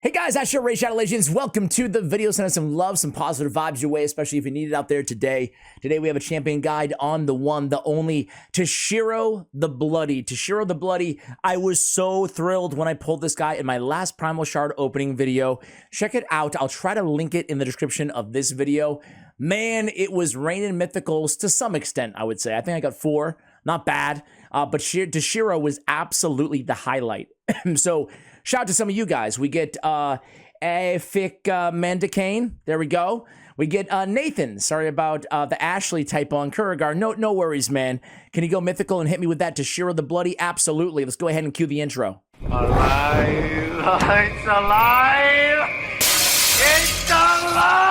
Hey guys, HYDRA Shadow Legends. Welcome to the video. Send us some love, some positive vibes your way, especially if you need it out there today. Today we have a champion guide on the one, the only, Toshiro the Bloody. Toshiro the Bloody, I was so thrilled when I pulled this guy in my last Primal Shard opening video. Check it out. I'll try to link it in the description of this video. Man, it was raining mythicals to some extent, I would say. I think I got 4. Not bad. But Toshiro was absolutely the highlight. So, shout out to some of you guys. We get Afik Mandicane. There we go. We get Nathan. Sorry about the Ashley typo on Kurigar. No worries, man. Can you go mythical and hit me with that Toshiro the Bloody? Absolutely. Let's go ahead and cue the intro. Alive! It's alive! It's alive!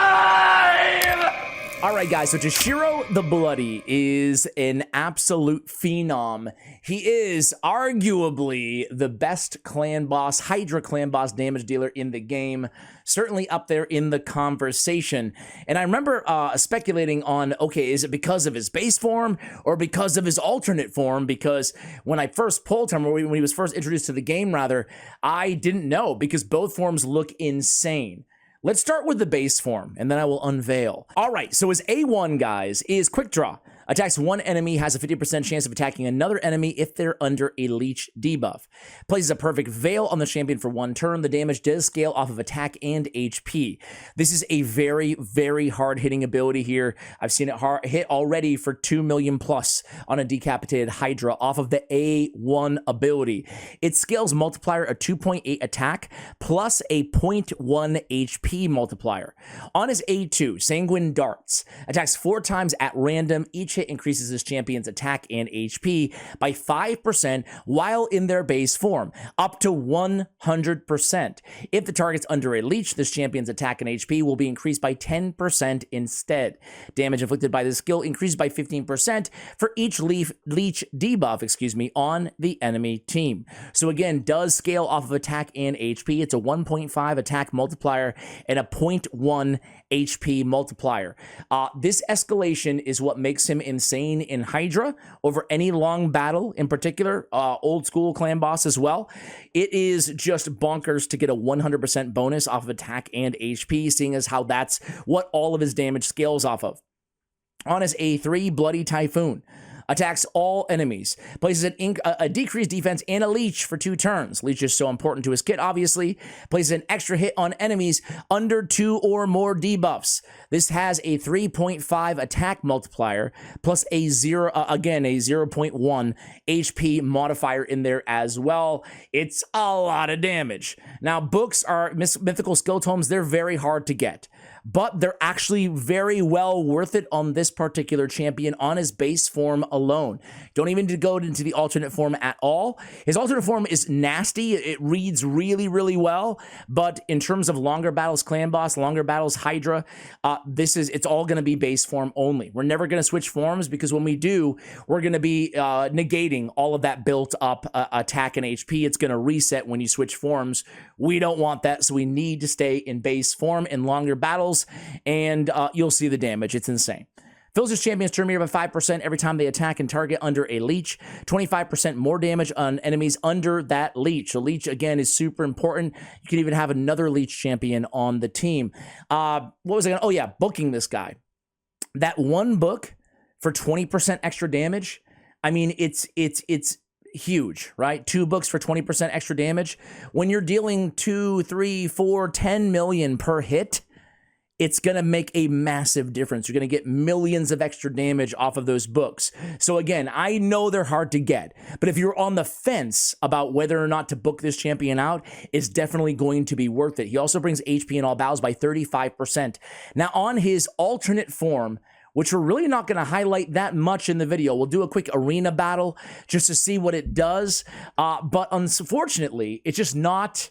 All right, guys, so Toshiro the Bloody is an absolute phenom. He is arguably the best clan boss, HYDRA clan boss damage dealer in the game, certainly up there in the conversation. And I remember speculating on, okay, is it because of his base form or because of his alternate form? Because when I first pulled him, or when he was first introduced to the game, rather, I didn't know because both forms look insane. Let's start with the base form, and then I will unveil. All right, so his A1, guys, is Quick Draw. Attacks one enemy, has a 50% chance of attacking another enemy if they're under a leech debuff. Places a perfect veil on the champion for 1 turn. The damage does scale off of attack and HP. This is a very, very hard-hitting ability here. I've seen it hit already for 2 million plus on a decapitated HYDRA off of the A1 ability. It scales multiplier a 2.8 attack plus a 0.1 HP multiplier. On his A2, Sanguine Darts attacks 4 times at random. Each hit increases his champion's attack and HP by 5% while in their base form, up to 100%. If the target's under a leech, this champion's attack and HP will be increased by 10% instead. Damage inflicted by this skill increases by 15% for each leech debuff, on the enemy team. So again, does scale off of attack and HP. It's a 1.5 attack multiplier and a 0.1 HP multiplier. This escalation is what makes him insane in HYDRA over any long battle, in particular, old school clan boss as well. It is just bonkers to get a 100% bonus off of attack and HP, seeing as how that's what all of his damage scales off of. On his A3, Bloody Typhoon attacks all enemies, places a decreased defense and a leech for 2 turns. Leech is so important to his kit, obviously. Places an extra hit on enemies under 2 or more debuffs. This has a 3.5 attack multiplier plus a 0.1 HP modifier in there as well. It's a lot of damage. Now, books are mythical skill tomes. They're very hard to get, but they're actually very well worth it on this particular champion on his base form alone. Don't even need to go into the alternate form at all. His alternate form is nasty. It reads really, really well, but in terms of longer battles clan boss, longer battles HYDRA, it's all going to be base form only. We're never going to switch forms because when we do, we're going to be negating all of that built up attack and HP. It's going to reset when you switch forms. We don't want that, so we need to stay in base form in longer battles, and you'll see the damage. It's insane. Fills his champion's turn meter by 5% every time they attack and target under a leech. 25% more damage on enemies under that leech. So leech, again, is super important. You can even have another leech champion on the team. What was I going to... Oh, yeah, booking this guy. That one book for 20% extra damage, I mean, it's huge, right? 2 books for 20% extra damage. When you're dealing 2, 3, 4, 10 million per hit, it's going to make a massive difference. You're going to get millions of extra damage off of those books. So again, I know they're hard to get, but if you're on the fence about whether or not to book this champion out, it's definitely going to be worth it. He also brings HP in all battles by 35%. Now on his alternate form, which we're really not going to highlight that much in the video. We'll do a quick arena battle just to see what it does. But unfortunately, it's just not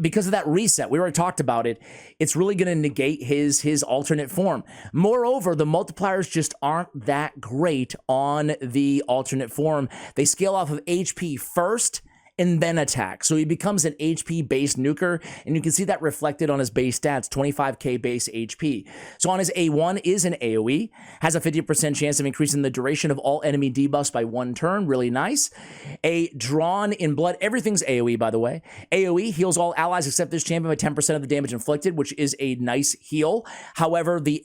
because of that reset. We already talked about it. It's really going to negate his alternate form. Moreover, the multipliers just aren't that great on the alternate form. They scale off of HP first and then attack. So he becomes an HP-based nuker, and you can see that reflected on his base stats, 25k base HP. So on his A1 is an AoE, has a 50% chance of increasing the duration of all enemy debuffs by 1 turn, really nice. A Drawn in Blood, everything's AoE by the way. AoE heals all allies except this champion by 10% of the damage inflicted, which is a nice heal. However, the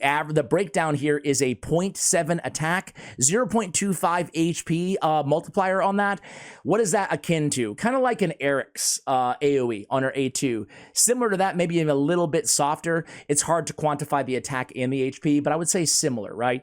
breakdown here is a 0.7 attack, 0.25 HP multiplier on that. What is that akin to? Kind of like an Eric's AoE on her A2. Similar to that, maybe even a little bit softer. It's hard to quantify the attack and the HP, but I would say similar, right?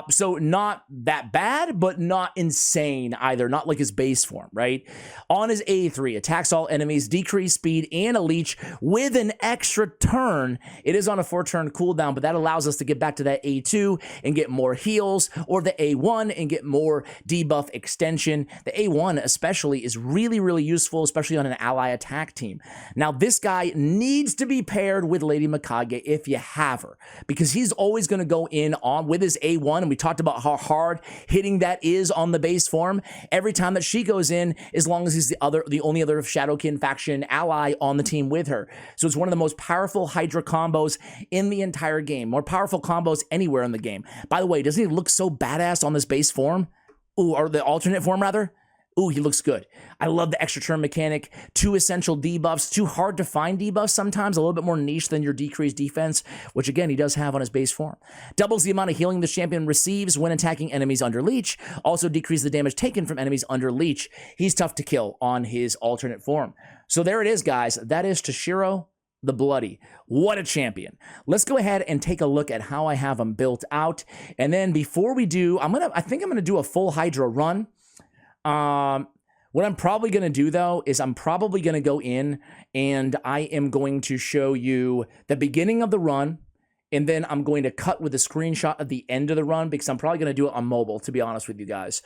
So not that bad, but not insane either. Not like his base form, right? On his A3, attacks all enemies, decrease speed, and a leech with an extra turn. It is on a 4-turn cooldown, but that allows us to get back to that A2 and get more heals, or the A1 and get more debuff extension. The A1 especially is really, really useful, especially on an ally attack team. Now, this guy needs to be paired with Lady Mikage if you have her, because he's always going to go in on with his A1, and we talked about how hard hitting that is on the base form every time that she goes in, as long as he's the only other Shadowkin faction ally on the team with her. So it's one of the most powerful Hydra combos in the entire game, more powerful combos anywhere in the game. By the way, doesn't he look so badass on this base form? Ooh, or the alternate form rather? Ooh, he looks good. I love the extra turn mechanic. 2 essential debuffs, 2 hard to find debuffs sometimes, a little bit more niche than your decreased defense, which again, he does have on his base form. Doubles the amount of healing the champion receives when attacking enemies under leech. Also decrease the damage taken from enemies under leech. He's tough to kill on his alternate form. So there it is, guys. That is Toshiro the Bloody. What a champion. Let's go ahead and take a look at how I have him built out. And then before we do, I think I'm gonna do a full Hydra run. What I'm probably going to do though is I'm probably going to go in and I am going to show you the beginning of the run, and then I'm going to cut with a screenshot at the end of the run, because I'm probably going to do it on mobile, to be honest with you guys.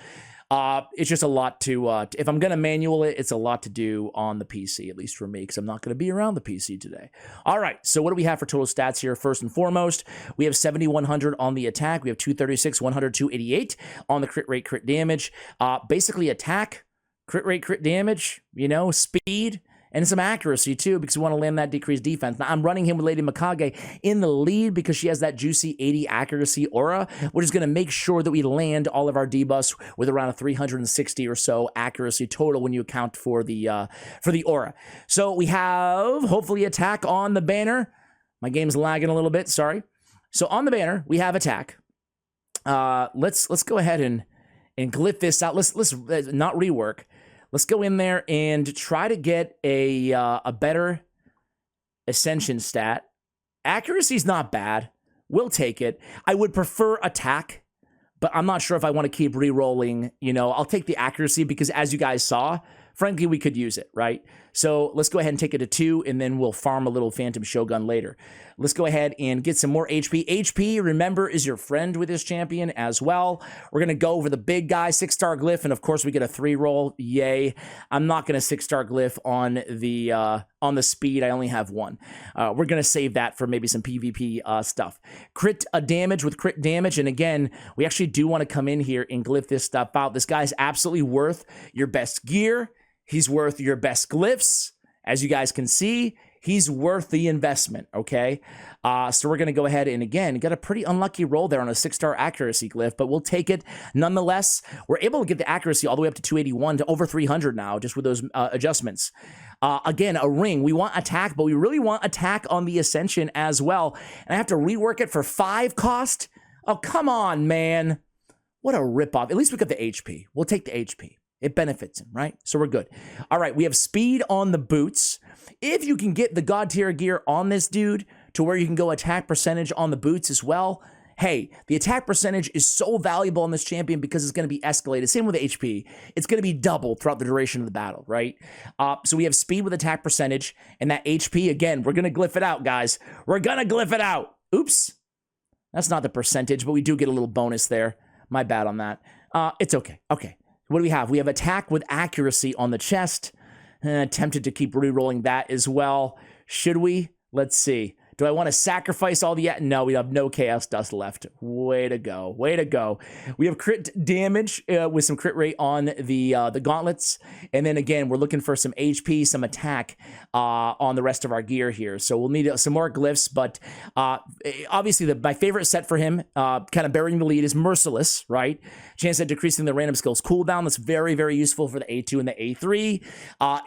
It's just a lot to, if I'm going to manual it, it's a lot to do on the PC, at least for me, because I'm not going to be around the PC today. All right, so what do we have for total stats here? First and foremost, we have 7,100 on the attack. We have 236, 100, 288 on the crit rate, crit damage. Basically attack, crit rate, crit damage, you know, speed, and some accuracy too, because we want to land that decreased defense. Now, I'm running him with Lady Mikage in the lead because she has that juicy 80 accuracy aura, which is going to make sure that we land all of our debuffs with around a 360 or so accuracy total when you account for the aura. So we have, hopefully, attack on the banner. My game's lagging a little bit, sorry. So on the banner, we have attack. Let's go ahead and glyph this out. Let's not rework. Let's go in there and try to get a better ascension stat. Accuracy's not bad. We'll take it. I would prefer attack, but I'm not sure if I want to keep re-rolling. You know, I'll take the accuracy because, as you guys saw, frankly, we could use it, right? So let's go ahead and take it to 2, and then we'll farm a little Phantom Shogun later. Let's go ahead and get some more HP. HP, remember, is your friend with this champion as well. We're going to go over the big guy, 6-star glyph, and of course we get a 3-roll. Yay. I'm not going to 6-star glyph on the speed. I only have 1. We're going to save that for maybe some PvP stuff. Crit damage with crit damage, and again, we actually do want to come in here and glyph this stuff out. This guy's absolutely worth your best gear. He's worth your best glyphs. As you guys can see, he's worth the investment, okay? So we're going to go ahead and, again, got a pretty unlucky roll there on a 6-star accuracy glyph, but we'll take it nonetheless. We're able to get the accuracy all the way up to 281 to over 300 now, just with those adjustments. Again, a ring. We want attack, but we really want attack on the Ascension as well. And I have to rework it for 5 cost? Oh, come on, man. What a ripoff. At least we got the HP. We'll take the HP. It benefits him, right? So we're good. All right, we have speed on the boots. If you can get the God tier gear on this dude to where you can go attack percentage on the boots as well, hey, the attack percentage is so valuable on this champion because it's going to be escalated. Same with HP. It's going to be double throughout the duration of the battle, right? So we have speed with attack percentage, and that HP, again, we're going to glyph it out, guys. We're going to glyph it out. Oops. That's not the percentage, but we do get a little bonus there. My bad on that. It's okay. Okay. What do we have? We have attack with accuracy on the chest. Tempted to keep re-rolling that as well. Should we? Let's see. Do I want to sacrifice all the... No, we have no Chaos Dust left. Way to go. Way to go. We have crit damage with some crit rate on the gauntlets. And then again, we're looking for some HP, some attack on the rest of our gear here. So we'll need some more glyphs. But obviously, my favorite set for him, kind of burying the lead, is Merciless, right? Chance at decreasing the random skills cooldown. That's very, very useful for the A2 and the A3.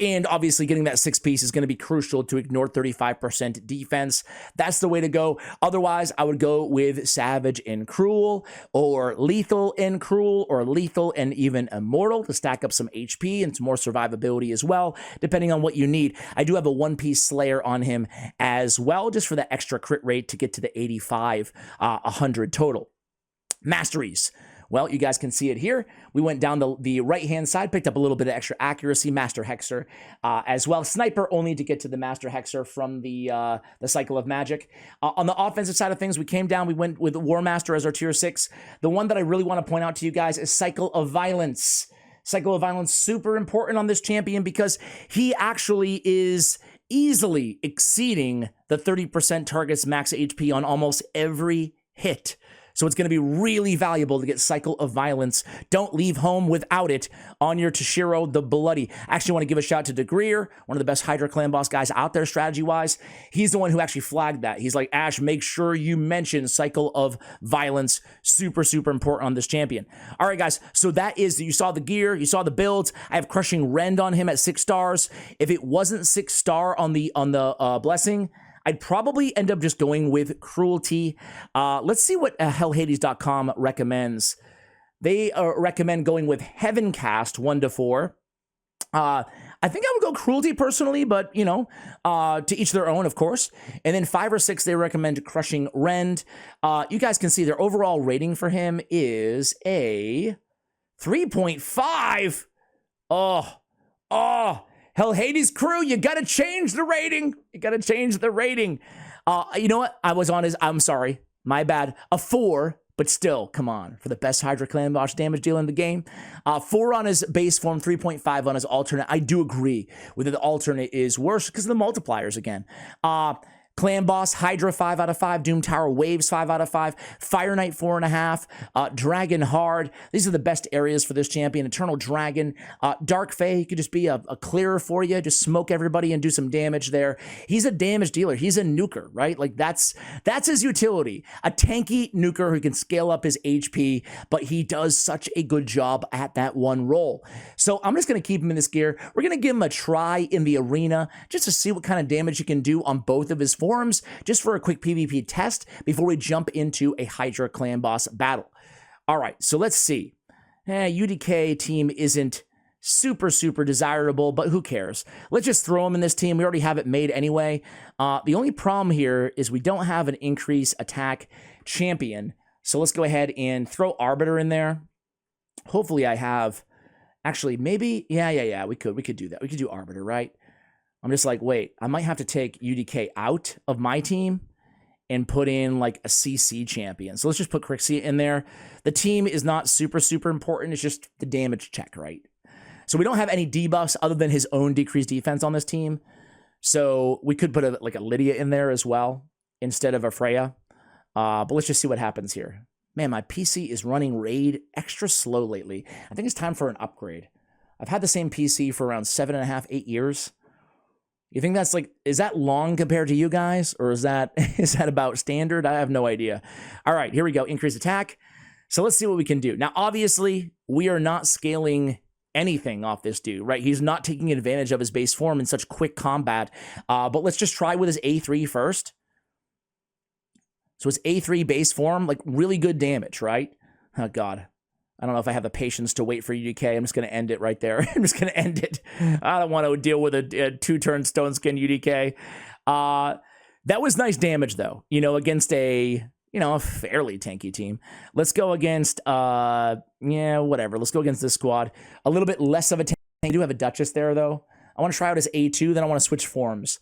And obviously, getting that 6-piece is going to be crucial to ignore 35% defense. That's the way to go. Otherwise, I would go with Savage and Cruel, or Lethal and Cruel, or Lethal and even Immortal to stack up some HP and some more survivability as well, depending on what you need. I do have a 1-piece Slayer on him as well, just for that extra crit rate to get to the 85, 100 total. Masteries. Well, you guys can see it here. We went down the right-hand side, picked up a little bit of extra accuracy, Master Hexer as well. Sniper only to get to the Master Hexer from the Cycle of Magic. On the offensive side of things, we came down, we went with War Master as our tier 6. The one that I really want to point out to you guys is Cycle of Violence. Cycle of Violence, super important on this champion because he actually is easily exceeding the 30% target's max HP on almost every hit. So it's going to be really valuable to get Cycle of Violence. Don't leave home without it on your Toshiro the Bloody. I actually want to give a shout to DeGreer, one of the best Hydra Clan Boss guys out there strategy-wise. He's the one who actually flagged that. He's like, Ash, make sure you mention Cycle of Violence. Super, super important on this champion. All right, guys, so that is, you saw the gear, you saw the builds. I have Crushing Rend on him at 6 stars. If it wasn't 6-star on the Blessing, I'd probably end up just going with Cruelty. Let's see what HellHades.com recommends. They recommend going with Heavencast 1 to 4. I think I would go Cruelty personally, but, you know, to each their own, of course. And then 5 or 6, they recommend Crushing Rend. You guys can see their overall rating for him is a 3.5. Oh. Hell Hades crew, you gotta change the rating. You gotta change the rating. You know what? I was on his, I'm sorry, my bad. A 4, but still, come on. For the best Hydra Clan Boss damage dealer in the game. 4 on his base form, 3.5 on his alternate. I do agree with the alternate is worse because of the multipliers again. Clan Boss, Hydra 5 out of 5, Doom Tower Waves 5 out of 5, Fire Knight 4.5, Dragon Hard. These are the best areas for this champion. Eternal Dragon, Dark Fae, he could just be a clearer for you, just smoke everybody and do some damage there. He's a damage dealer. He's a nuker, right? Like that's his utility. A tanky nuker who can scale up his HP, but he does such a good job at that one role. So I'm just going to keep him in this gear. We're going to give him a try in the arena just to see what kind of damage he can do on both of his forms, just for a quick PvP test before we jump into a Hydra Clan Boss battle. All right, so let's see. UDK team isn't super desirable, but who cares? Let's just throw him in this team. We already have it made anyway. The only problem here is we don't have an increase attack champion. So let's go ahead and throw Arbiter in there. Hopefully I have, actually maybe, yeah, we could do that. We could do Arbiter, right? I'm just like, wait, I might have to take UDK out of my team and put in like a CC champion. So let's just put Crixie in there. The team is not super important. It's just the damage check, right? So we don't have any debuffs other than his own decreased defense on this team. So we could put like a Lydia in there as well instead of a Freya. But let's just see what happens here. Man, my PC is running Raid extra slow lately. I think it's time for an upgrade. I've had the same PC for around 7.5, 8 years. You think that's like, is that long compared to you guys? Or is that about standard? I have no idea. All right, here we go. Increase attack. So let's see what we can do. Now, obviously, we are not scaling anything off this dude, right? He's not taking advantage of his base form in such quick combat. But let's just try with his A3 first. So his A3 base form, like really good damage, right? Oh, God. I don't know if I have the patience to wait for UDK. I'm just going to end it right there. I'm just going to end it. I don't want to deal with a 2-turn Stone Skin UDK. That was nice damage, though, you know, against a fairly tanky team. Let's go against, whatever. Let's go against this squad. A little bit less of a tank. I do have a Duchess there, though. I want to try out his A2, then I want to switch forms.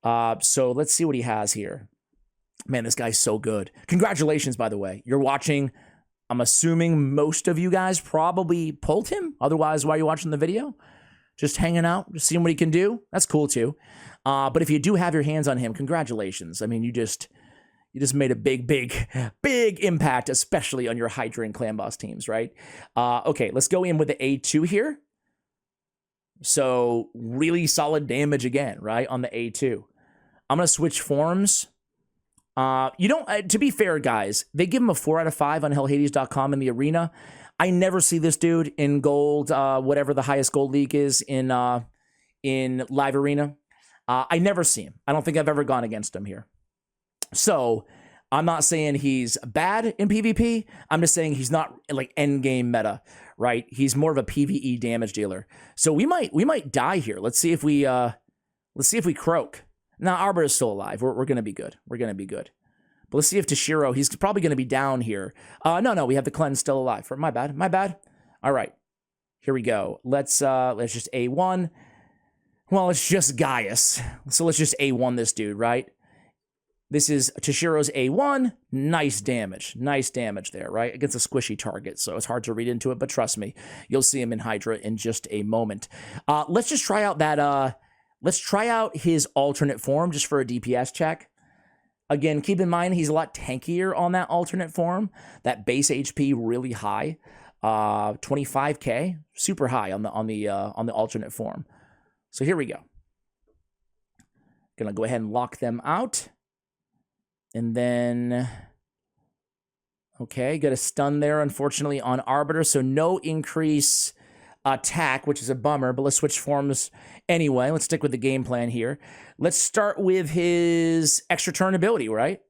So let's see what he has here. Man, this guy's so good. Congratulations, by the way. You're watching... I'm assuming most of you guys probably pulled him. Otherwise, why are you watching the video? Just hanging out, just seeing what he can do. That's cool, too. But if you do have your hands on him, congratulations. I mean, you just made a big impact, especially on your Hydra and Clan Boss teams, right? Okay, let's go in with the A2 here. So really solid damage again, right, on the A2. I'm going to switch forms. You don't, to be fair, guys, they give him a 4 out of 5 on hellhades.com in the arena. I never see this dude in gold, whatever the highest gold league is in live arena. I never see him. I don't think I've ever gone against him here. So I'm not saying he's bad in PvP. I'm just saying he's not like end game meta, right? He's more of a PvE damage dealer. So we might die here. Let's see if we croak. Now Arbor is still alive. We're gonna be good. We're gonna be good. But let's see if Toshiro, he's probably gonna be down here. No, we have the cleanse still alive. My bad. All right, here we go. Let's just A1. Well, it's just Gaius. So let's just A1 this dude, right? This is Toshiro's A1. Nice damage there, right? Against a squishy target, so it's hard to read into it, but trust me, you'll see him in Hydra in just a moment. Let's just try out that, let's try out his alternate form just for a DPS check. Again, keep in mind, he's a lot tankier on that alternate form. That base HP really high. 25k, super high on the alternate form. So here we go. Gonna go ahead and lock them out. And then, okay, got a stun there, unfortunately, on Arbiter. So no increase attack, which is a bummer, but let's switch forms anyway. Let's stick with the game plan here. Let's start with his extra turn ability, right?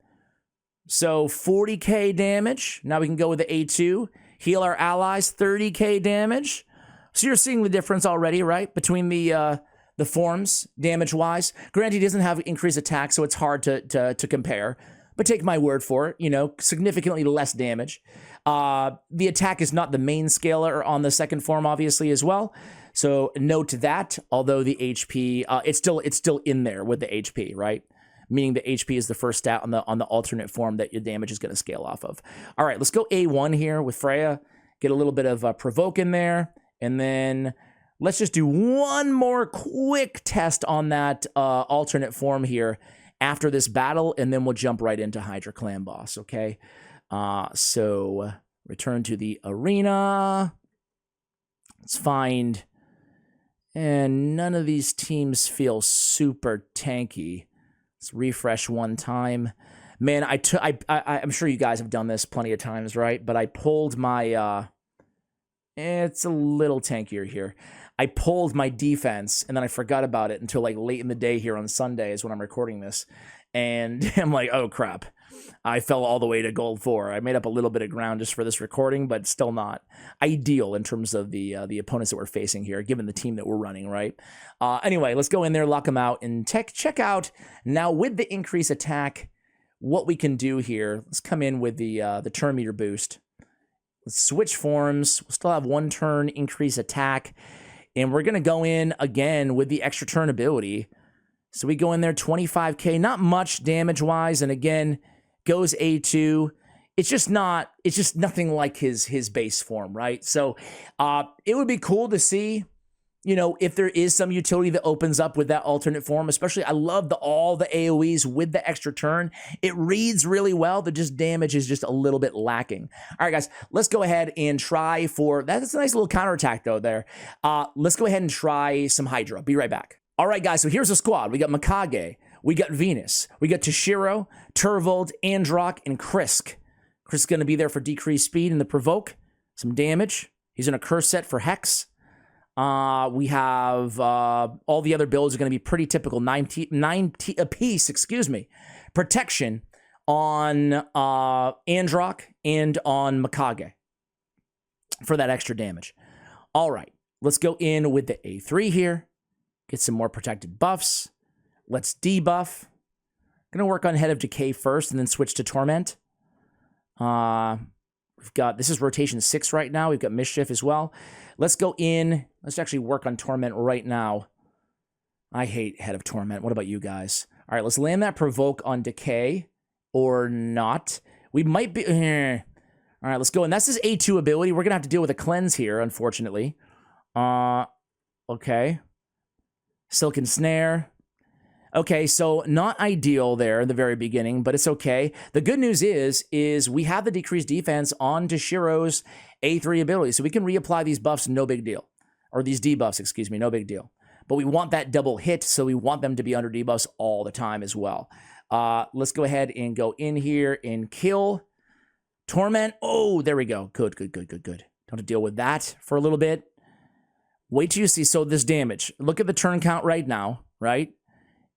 So 40k damage. Now we can go with the A2. Heal our allies, 30k damage. So you're seeing the difference already, right? Between the forms, damage-wise. Granted, he doesn't have increased attack, so it's hard to compare. But take my word for it, you know, significantly less damage. The attack is not the main scaler on the second form, obviously, as well. So note that, although the HP, it's still in there with the HP, right? Meaning the HP is the first stat on the alternate form that your damage is going to scale off of. All right, let's go A1 here with Freya. Get a little bit of provoke in there, and then let's just do one more quick test on that alternate form here after this battle, and then we'll jump right into Hydra Clan Boss, okay? So return to the arena. Let's find, and none of these teams feel super tanky. Let's refresh one time. Man, I'm sure you guys have done this plenty of times, right? But I pulled my, it's a little tankier here. I pulled my defense, and then I forgot about it until like late in the day here on Sundays when I'm recording this. And I'm like, oh crap. I fell all the way to gold 4. I made up a little bit of ground just for this recording, but still not ideal in terms of the opponents that we're facing here, given the team that we're running, right? Anyway, let's go in there, lock them out, and check out now with the increased attack what we can do here. Let's come in with the turn meter boost. Let's switch forms. We'll still have 1 turn increase attack. And we're going to go in again with the extra turn ability. So we go in there 25k, not much damage-wise. And again, goes A2. It's just nothing like his base form, right? So it would be cool to see, you know, if there is some utility that opens up with that alternate form. Especially, I love all the AoEs with the extra turn. It reads really well. The just damage is just a little bit lacking. All right, guys, let's go ahead and try for, that's a nice little counterattack though there. Let's go ahead and try some Hydra. Be right back. All right, guys, so here's the squad. We got Mikage, we got Venus, we got Toshiro, Turvold, Androck, and Krisk. Krisk is going to be there for decreased speed and the provoke, some damage. He's in a curse set for Hex. We have all the other builds are going to be pretty typical, 9 apiece, excuse me. Protection on Androck and on Mikage for that extra damage. All right, let's go in with the A3 here. Get some more protected buffs. Let's debuff. Gonna work on Head of Decay first and then switch to Torment. We've got, this is rotation 6 right now. We've got Mischief as well. Let's go in. Let's actually work on Torment right now. I hate Head of Torment. What about you guys? All right, let's land that Provoke on Decay or not. We might be... All right, let's go. And that's his A2 ability. We're going to have to deal with a Cleanse here, unfortunately. Okay. Silken Snare. Okay, so not ideal there in the very beginning, but it's okay. The good news is we have the decreased defense on Toshiro's A3 ability, so we can reapply these buffs, no big deal. Or these debuffs, excuse me, no big deal. But we want that double hit, so we want them to be under debuffs all the time as well. Let's go ahead and go in here and kill Torment. Oh, there we go. Good. Don't have to deal with that for a little bit. Wait till you see, so this damage. Look at the turn count right now, right?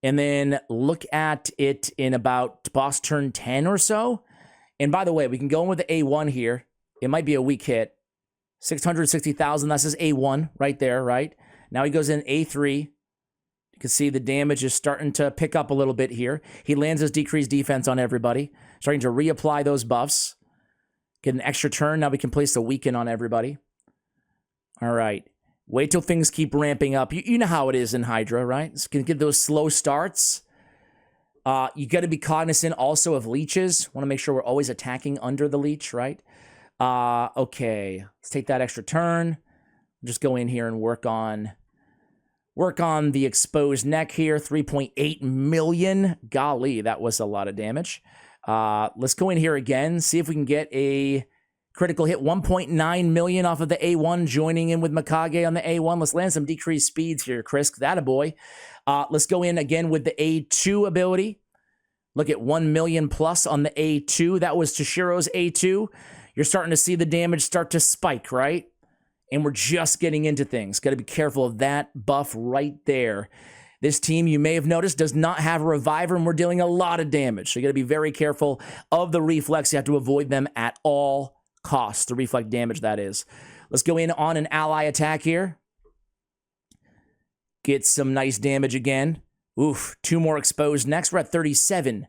And then look at it in about boss turn 10 or so. And by the way, we can go in with the A1 here. It might be a weak hit. 660,000, that's his A1 right there, right? Now he goes in A3. You can see the damage is starting to pick up a little bit here. He lands his decreased defense on everybody. Starting to reapply those buffs. Get an extra turn. Now we can place the weaken on everybody. All right. Wait till things keep ramping up. You know how it is in Hydra, right? It's going to get those slow starts. You got to be cognizant also of leeches. Want to make sure we're always attacking under the leech, right? Okay. Let's take that extra turn. Just go in here and work on the exposed neck here. 3.8 million. Golly, that was a lot of damage. Let's go in here again. See if we can get a critical hit. 1.9 million off of the A1, joining in with Mikage on the A1. Let's land some decreased speeds here, Chris. That a boy. Let's go in again with the A2 ability. Look at 1 million plus on the A2. That was Toshiro's A2. You're starting to see the damage start to spike, right? And we're just getting into things. Got to be careful of that buff right there. This team, you may have noticed, does not have a reviver, and we're dealing a lot of damage. So you got to be very careful of the reflex. You have to avoid them at all costs, the reflect damage, that is. Let's go in on an ally attack here. Get some nice damage again. Oof, 2 more exposed next. We're at 37.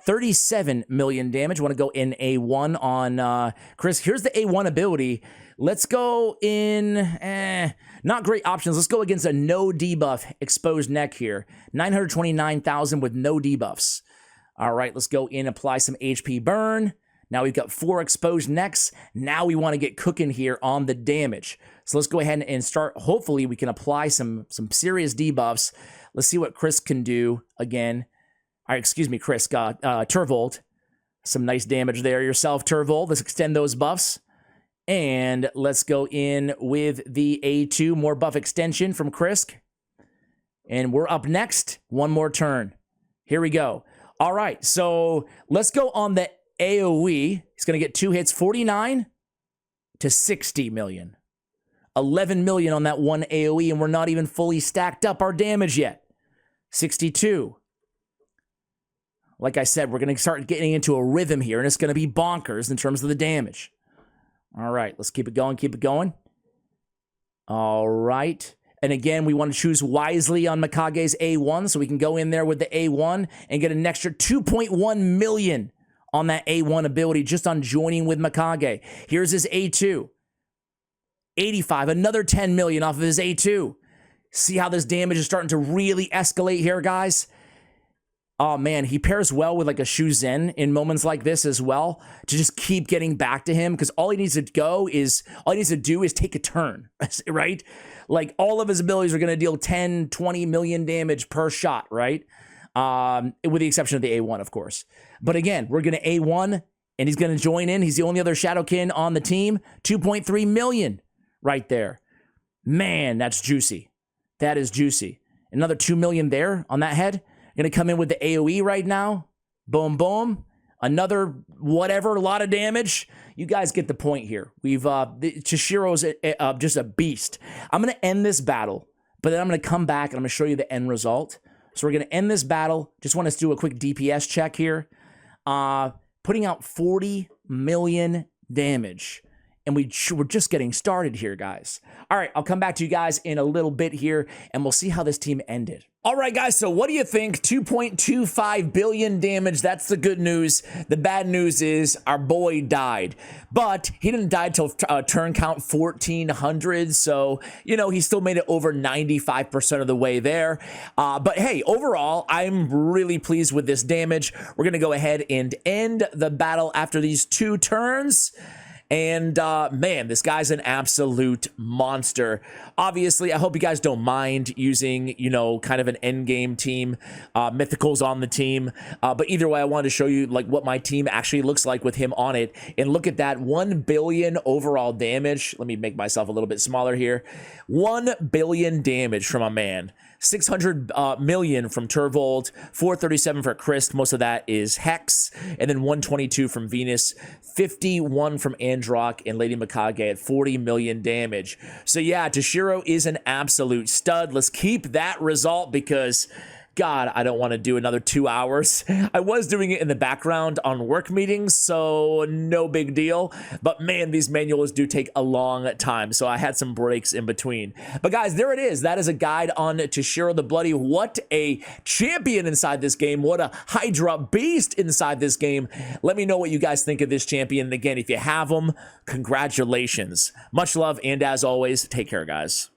37 million damage. Want to go in A1 on Chris. Here's the A1 ability. Let's go in, not great options. Let's go against a no debuff exposed neck here. 929,000 with no debuffs. All right, let's go in, apply some HP burn. Now we've got 4 exposed necks. Now we want to get cooking here on the damage. So let's go ahead and start. Hopefully we can apply some serious debuffs. Let's see what Chris can do again. All right, excuse me, Chris. Turvold. Some nice damage there yourself, Turvold. Let's extend those buffs. And let's go in with the A2. More buff extension from Chris. And we're up next. One more turn. Here we go. All right, so let's go on the AoE. He's going to get 2 hits, 49 to 60 million. 11 million on that one AoE, and we're not even fully stacked up our damage yet. 62. Like I said, we're going to start getting into a rhythm here, and it's going to be bonkers in terms of the damage. All right, let's keep it going, keep it going. All right. And again, we want to choose wisely on Mikage's A1, so we can go in there with the A1 and get an extra 2.1 million on that A1 ability just on joining with Mikage. Here's his A2. 85, another 10 million off of his A2. See how this damage is starting to really escalate here, guys? Oh man, he pairs well with like a Shuzen in moments like this as well, to just keep getting back to him, because all he needs to do is take a turn, right? Like all of his abilities are going to deal 10, 20 million damage per shot, right? With the exception of the A1, of course. But again, we're going to A1, and he's going to join in. He's the only other Shadowkin on the team. 2.3 million right there. Man, that's juicy. That is juicy. Another 2 million there on that head. Going to come in with the AoE right now. Boom, boom. Another whatever, a lot of damage. You guys get the point here. Toshiro's just a beast. I'm going to end this battle, but then I'm going to come back and I'm going to show you the end result. So we're going to end this battle. Just want to do a quick DPS check here. Putting out 40 million damage. And we're just getting started here, guys. All right, I'll come back to you guys in a little bit here, and we'll see how this team ended. All right, guys, so what do you think? 2.25 billion damage. That's the good news. The bad news is our boy died. But he didn't die till turn count 1400, so, you know, he still made it over 95% of the way there. But hey, overall, I'm really pleased with this damage. We're going to go ahead and end the battle after these 2 turns. And man, this guy's an absolute monster. Obviously, I hope you guys don't mind using, you know, kind of an end game team. Mythical's on the team. But either way, I wanted to show you like what my team actually looks like with him on it. And look at that, 1 billion overall damage. Let me make myself a little bit smaller here. 1 billion damage from a man. 600 million from Turvold, 437 for Christ, most of that is Hex, and then 122 from Venus, 51 from Androck, and Lady Mikage at 40 million damage. So yeah, Toshiro is an absolute stud. Let's keep that result because God, I don't want to do another 2 hours. I was doing it in the background on work meetings, so no big deal. But man, these manuals do take a long time, so I had some breaks in between. But guys, there it is. That is a guide on Toshiro the Bloody. What a champion inside this game. What a Hydra beast inside this game. Let me know what you guys think of this champion. And again, if you have him, congratulations. Much love, and as always, take care, guys.